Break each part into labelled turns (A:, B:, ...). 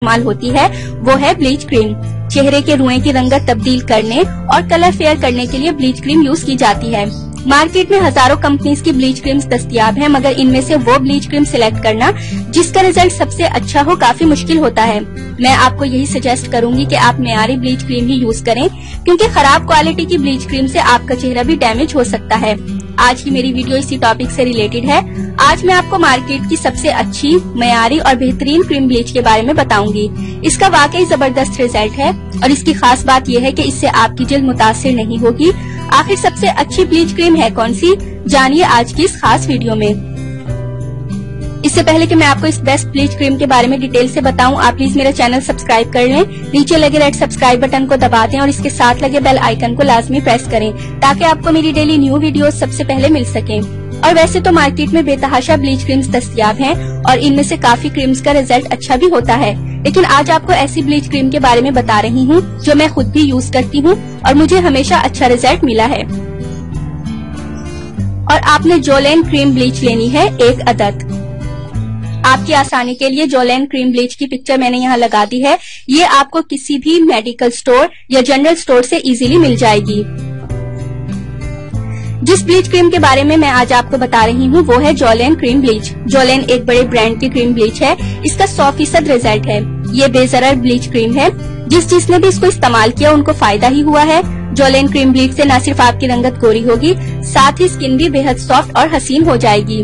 A: इस्तेमाल होती है वो है ब्लीच क्रीम। चेहरे के रुएं की रंगत तब्दील करने और कलर फेयर करने के लिए ब्लीच क्रीम यूज की जाती है। मार्केट में हजारों कंपनीज की ब्लीच क्रीम्स दस्तयाब हैं, मगर इनमें से वो ब्लीच क्रीम सिलेक्ट करना जिसका रिजल्ट सबसे अच्छा हो काफी मुश्किल होता है। मैं आपको यही सजेस्ट करूंगी कि आप मेयारी ब्लीच क्रीम ही यूज करें, क्योंकि खराब क्वालिटी की ब्लीच क्रीम से आपका चेहरा भी डैमेज हो सकता है। आज की मेरी वीडियो इसी टॉपिक से रिलेटेड है। आज मैं आपको मार्केट की सबसे अच्छी, मेयारी और बेहतरीन क्रीम ब्लीच के बारे में बताऊंगी। इसका वाकई जबरदस्त रिजल्ट है और इसकी खास बात यह है कि इससे आपकी जिल्द मुतासिर नहीं होगी। आखिर सबसे अच्छी ब्लीच क्रीम है कौन सी, जानिए आज की इस खास वीडियो में। इससे पहले कि मैं आपको इस बेस्ट ब्लीच क्रीम के बारे में डिटेल से बताऊं, आप प्लीज मेरा चैनल सब्सक्राइब कर लें। नीचे लगे रेड सब्सक्राइब बटन को दबा दें और इसके साथ लगे बेल आइकन को लाजमी प्रेस करें, ताकि आपको मेरी डेली न्यू वीडियोस सबसे पहले मिल सकें। और वैसे तो मार्केट में बेतहाशा ब्लीच क्रीम्स दस्तयाब हैं और इनमें से काफी क्रीम्स का रिजल्ट अच्छा भी होता है, लेकिन आज आपको ऐसी ब्लीच क्रीम के बारे में बता रही हूँ जो मैं खुद भी यूज करती हूँ और मुझे हमेशा अच्छा रिजल्ट मिला है। और आपने जोलेन क्रीम ब्लीच लेनी है 1 अदद। आपकी आसानी के लिए जोलेन क्रीम ब्लीच की पिक्चर मैंने यहाँ लगा दी है। ये आपको किसी भी मेडिकल स्टोर या जनरल स्टोर से इजीली मिल जाएगी। जिस ब्लीच क्रीम के बारे में मैं आज आपको बता रही हूँ वो है जोलेन क्रीम ब्लीच। जोलेन एक बड़े ब्रांड की क्रीम ब्लीच है। इसका 100% रिजल्ट है। ये बेजरर ब्लीच क्रीम है। जिसने भी इसको इस्तेमाल किया उनको फायदा ही हुआ है। जोलेन क्रीम ब्लीच से न सिर्फ आपकी रंगत गोरी होगी, साथ ही स्किन भी बेहद सॉफ्ट और हसीन हो जाएगी।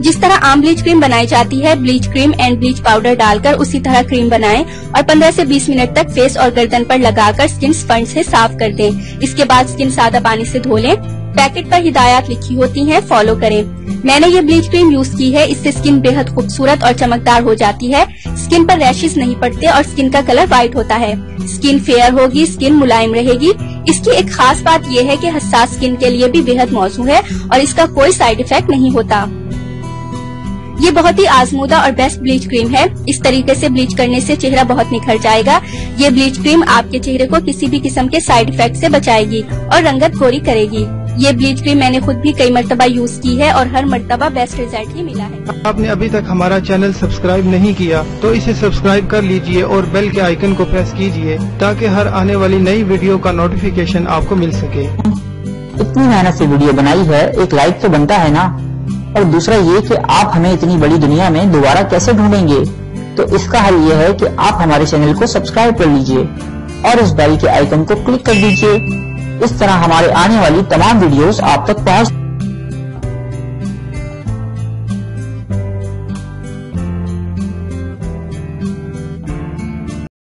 A: जिस तरह आम ब्लीच क्रीम बनाई जाती है, bleach cream and bleach powder डालकर उसी तरह क्रीम बनाएं और 15 से 20 मिनट तक फेस और गर्दन पर लगाकर स्किन स्पंज से साफ कर दें। इसके बाद स्किन सादा पानी से धो लें। पैकेट पर हिदायत लिखी होती हैं, फॉलो करें। मैंने ये ब्लीच क्रीम यूज की है। इससे स्किन बेहद खूबसूरत और चमकदार हो जाती है। स्किन पर रैशेस नहीं पड़ते और स्किन का कलर व्हाइट होता है। स्किन फेयर होगी, स्किन मुलायम रहेगी। इसकी एक खास बात यह है कि हसास स्किन के लिए भी बेहद मौजू है और इसका कोई साइड इफेक्ट नहीं होता। ये बहुत ही आजमूदा और बेस्ट ब्लीच क्रीम है। इस तरीके से ब्लीच करने से चेहरा बहुत निखर जाएगा। ये ब्लीच क्रीम आपके चेहरे को किसी भी किस्म के साइड इफेक्ट से बचाएगी और रंगत गोरी करेगी। ये ब्लीच क्रीम मैंने खुद भी कई मर्तबा यूज की है और हर मर्तबा बेस्ट रिजल्ट ही मिला है।
B: आपने अभी तक हमारा चैनल सब्सक्राइब नहीं किया तो इसे सब्सक्राइब कर लीजिए और बेल के आइकन को प्रेस कीजिए, ताकि हर आने वाली नई वीडियो का नोटिफिकेशन आपको मिल सके।
C: इतनी मेहनत से वीडियो बनाई है, एक लाइक तो बनता है ना। और दूसरा ये कि आप हमें इतनी बड़ी दुनिया में दोबारा कैसे ढूंढेंगे, तो इसका हल ये है कि आप हमारे चैनल को सब्सक्राइब कर लीजिए और इस बेल के आइकन को क्लिक कर दीजिए। इस तरह हमारे आने वाली तमाम वीडियोस आप तक पहुंच